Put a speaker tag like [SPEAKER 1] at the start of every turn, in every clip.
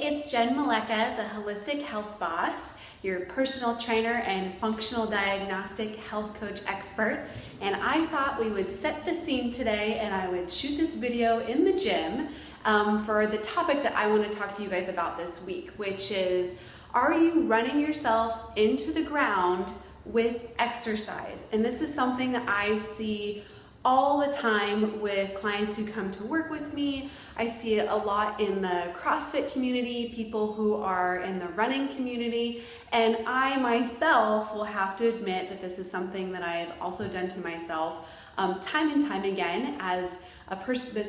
[SPEAKER 1] it's Jen Maleka, the Holistic Health Boss, your personal trainer and functional diagnostic health coach expert. And I thought we would set the scene today and I would shoot this video in the gym for the topic that I want to talk to you guys about this week, which is, are you running yourself into the ground with exercise? And this is something that I see all the time with clients who come to work with me. I see it a lot in the CrossFit community, people who are in the running community, and I myself will have to admit that this is something that I've also done to myself time and time again as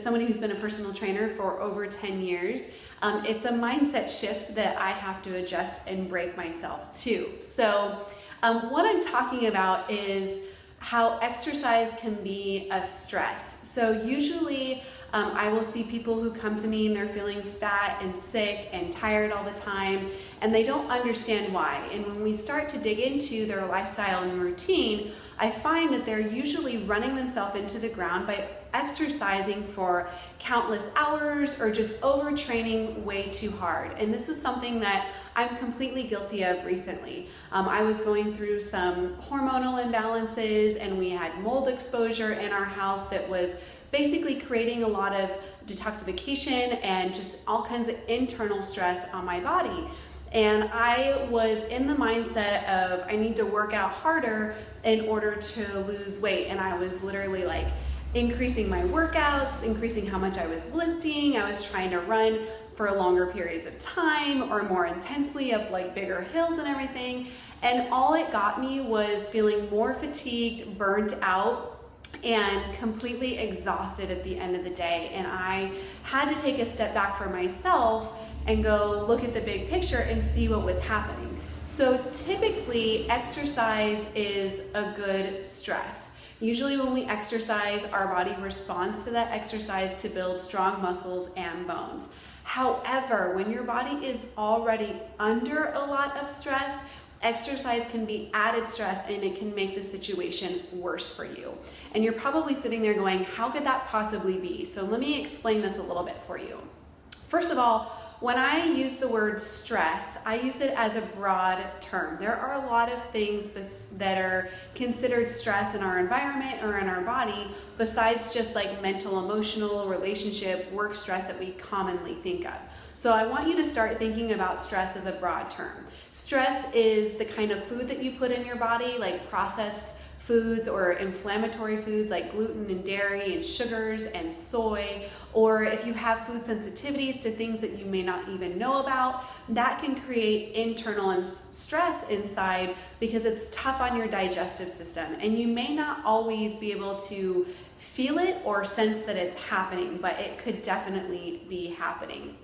[SPEAKER 1] somebody who's been a personal trainer for over 10 years. It's a mindset shift that I have to adjust and break myself to. So what I'm talking about is how exercise can be a stress. So usually I will see people who come to me and they're feeling fat and sick and tired all the time, and they don't understand why. And when we start to dig into their lifestyle and routine, I find that they're usually running themselves into the ground by exercising for countless hours or just overtraining way too hard. And this is something that I'm completely guilty of recently. I was going through some hormonal imbalances and we had mold exposure in our house that was basically creating a lot of detoxification and just all kinds of internal stress on my body. And I was in the mindset of I need to work out harder in order to lose weight. And I was literally like increasing my workouts, increasing how much I was lifting. I was trying to run for longer periods of time or more intensely up like bigger hills and everything. And all it got me was feeling more fatigued, burnt out, and completely exhausted at the end of the day. And I had to take a step back for myself and go look at the big picture and see what was happening. So typically exercise is a good stress. Usually when we exercise, our body responds to that exercise to build strong muscles and bones. However, when your body is already under a lot of stress, exercise can be added stress and it can make the situation worse for you. And you're probably sitting there going, how could that possibly be? So let me explain this a little bit for you. First of all, when I use the word stress, I use it as a broad term. There are a lot of things that are considered stress in our environment or in our body besides just like mental, emotional, relationship, work stress that we commonly think of. So I want you to start thinking about stress as a broad term. Stress is the kind of food that you put in your body, like processed foods or inflammatory foods like gluten and dairy and sugars and soy, or if you have food sensitivities to things that you may not even know about, that can create internal stress inside because it's tough on your digestive system. And you may not always be able to feel it or sense that it's happening, but it could definitely be happening.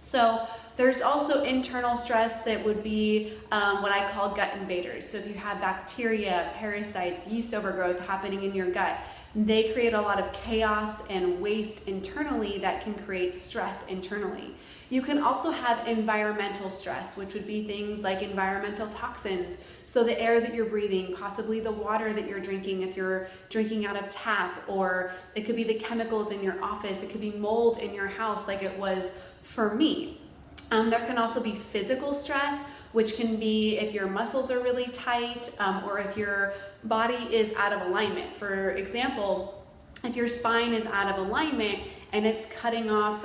[SPEAKER 1] So there's also internal stress that would be what I call gut invaders. So if you have bacteria, parasites, yeast overgrowth happening in your gut, they create a lot of chaos and waste internally that can create stress internally. You can also have environmental stress, which would be things like environmental toxins. So the air that you're breathing, possibly the water that you're drinking if you're drinking out of tap, or it could be the chemicals in your office, it could be mold in your house like it was for me. There can also be physical stress, which can be if your muscles are really tight or if your body is out of alignment. For example, if your spine is out of alignment and it's cutting off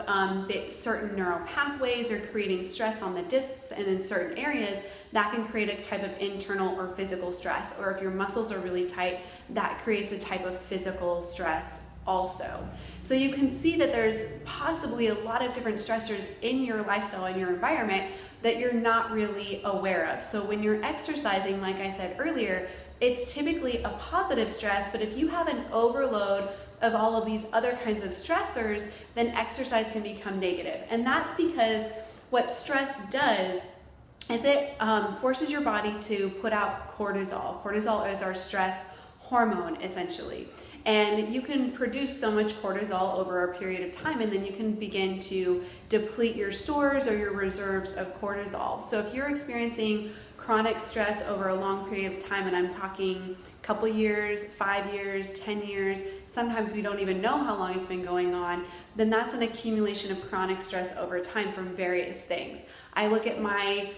[SPEAKER 1] certain neural pathways or creating stress on the discs and in certain areas, that can create a type of internal or physical stress. Or if your muscles are really tight, that creates a type of physical stress also. So you can see that there's possibly a lot of different stressors in your lifestyle and your environment that you're not really aware of. So when you're exercising, like I said earlier, it's typically a positive stress, but if you have an overload of all of these other kinds of stressors, then exercise can become negative. And that's because what stress does is it forces your body to put out cortisol. Cortisol is our stress hormone, essentially. And you can produce so much cortisol over a period of time, and then you can begin to deplete your stores or your reserves of cortisol. So if you're experiencing chronic stress over a long period of time, and I'm talking a couple years, 5 years, 10 years, sometimes we don't even know how long it's been going on, then that's an accumulation of chronic stress over time from various things. I look at my,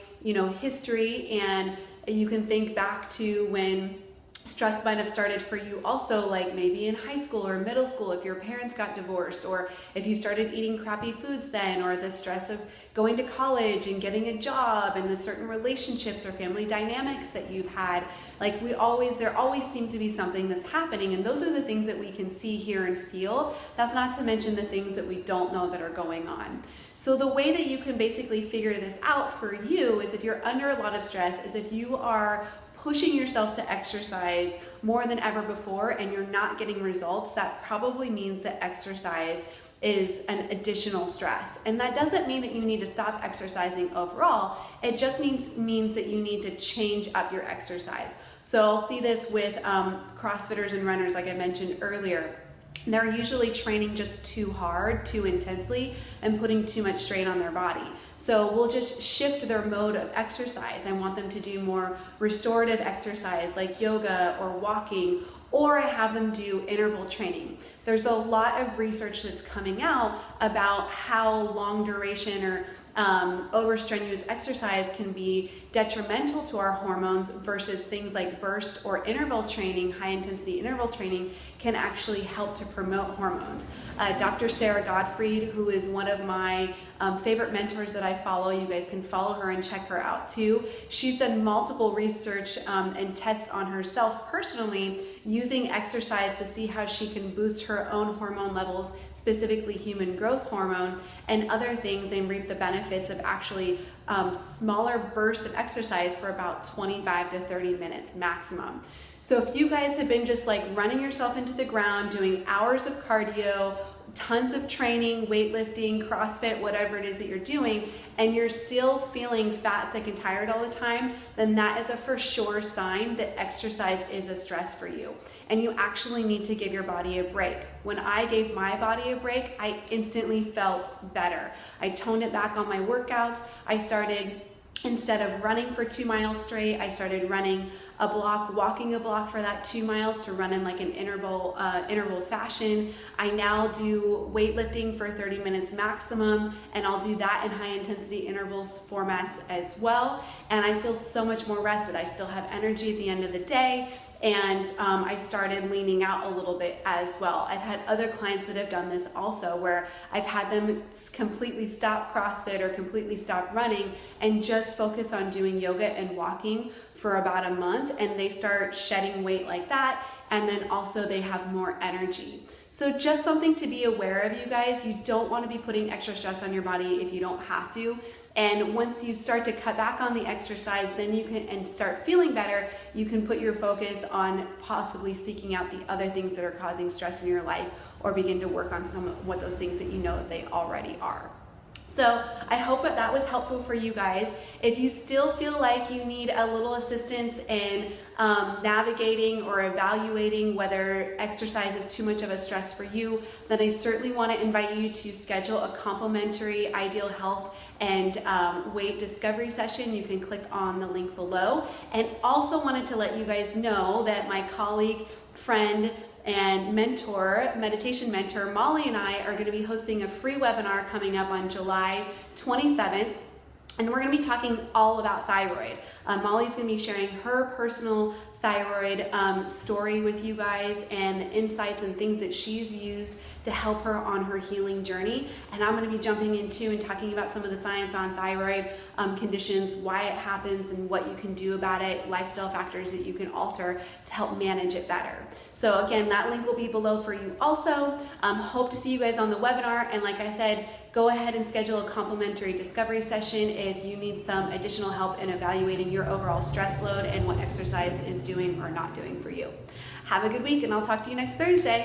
[SPEAKER 1] history, and you can think back to when stress might have started for you also, like maybe in high school or middle school if your parents got divorced, or if you started eating crappy foods then, or the stress of going to college and getting a job and the certain relationships or family dynamics that you've had. Like there always seems to be something that's happening, and those are the things that we can see, hear, and feel. That's not to mention the things that we don't know that are going on. So the way that you can basically figure this out for you is, if you're under a lot of stress, is if you are pushing yourself to exercise more than ever before and you're not getting results, that probably means that exercise is an additional stress. And that doesn't mean that you need to stop exercising overall. It just means that you need to change up your exercise. So I'll see this with CrossFitters and runners, like I mentioned earlier. They're usually training just too hard, too intensely, and putting too much strain on their body. So we'll just shift their mode of exercise. I want them to do more restorative exercise like yoga or walking, or I have them do interval training. There's a lot of research that's coming out about how long duration or overstrenuous exercise can be detrimental to our hormones versus things like burst or interval training, high intensity interval training, can actually help to promote hormones. Dr. Sarah Gottfried, who is one of my favorite mentors that I follow, you guys can follow her and check her out too. She's done multiple research and tests on herself personally using exercise to see how she can boost her own hormone levels, specifically human growth hormone and other things, and reap the benefits of actually smaller bursts of exercise for about 25 to 30 minutes maximum. So if you guys have been just like running yourself into the ground, doing hours of cardio, tons of training, weightlifting, CrossFit, whatever it is that you're doing, and you're still feeling fat, sick, and tired all the time, then that is a for sure sign that exercise is a stress for you. And you actually need to give your body a break. When I gave my body a break, I instantly felt better. I toned it back on my workouts. I started, instead of running for 2 miles straight, I started running a block, walking a block for that 2 miles to run in like an interval fashion. I now do weightlifting for 30 minutes maximum, and I'll do that in high intensity intervals formats as well. And I feel so much more rested. I still have energy at the end of the day. And I started leaning out a little bit as well. I've had other clients that have done this also, where I've had them completely stop CrossFit or completely stop running and just focus on doing yoga and walking for about a month, and they start shedding weight like that, and then also they have more energy. So just something to be aware of, you guys. You don't want to be putting extra stress on your body if you don't have to. And once you start to cut back on the exercise, then you can, and start feeling better, you can put your focus on possibly seeking out the other things that are causing stress in your life, or begin to work on some of what those things that you know that they already are. So I hope that was helpful for you guys. If you still feel like you need a little assistance in navigating or evaluating whether exercise is too much of a stress for you, then I certainly want to invite you to schedule a complimentary Ideal Health and weight discovery session. You can click on the link below. And also wanted to let you guys know that my colleague, friend, and mentor, meditation mentor, Molly, and I are going to be hosting a free webinar coming up on July 27th. And we're going to be talking all about thyroid. Molly's going to be sharing her personal thyroid story with you guys, and the insights and things that she's used to help her on her healing journey. And I'm going to be jumping into and talking about some of the science on thyroid conditions, why it happens and what you can do about it, lifestyle factors that you can alter to help manage it better. So again, that link will be below for you also. Hope to see you guys on the webinar. And like I said, go ahead and schedule a complimentary discovery session if you need some additional help in evaluating your overall stress load and what exercise is doing or not doing for you. Have a good week, and I'll talk to you next Thursday.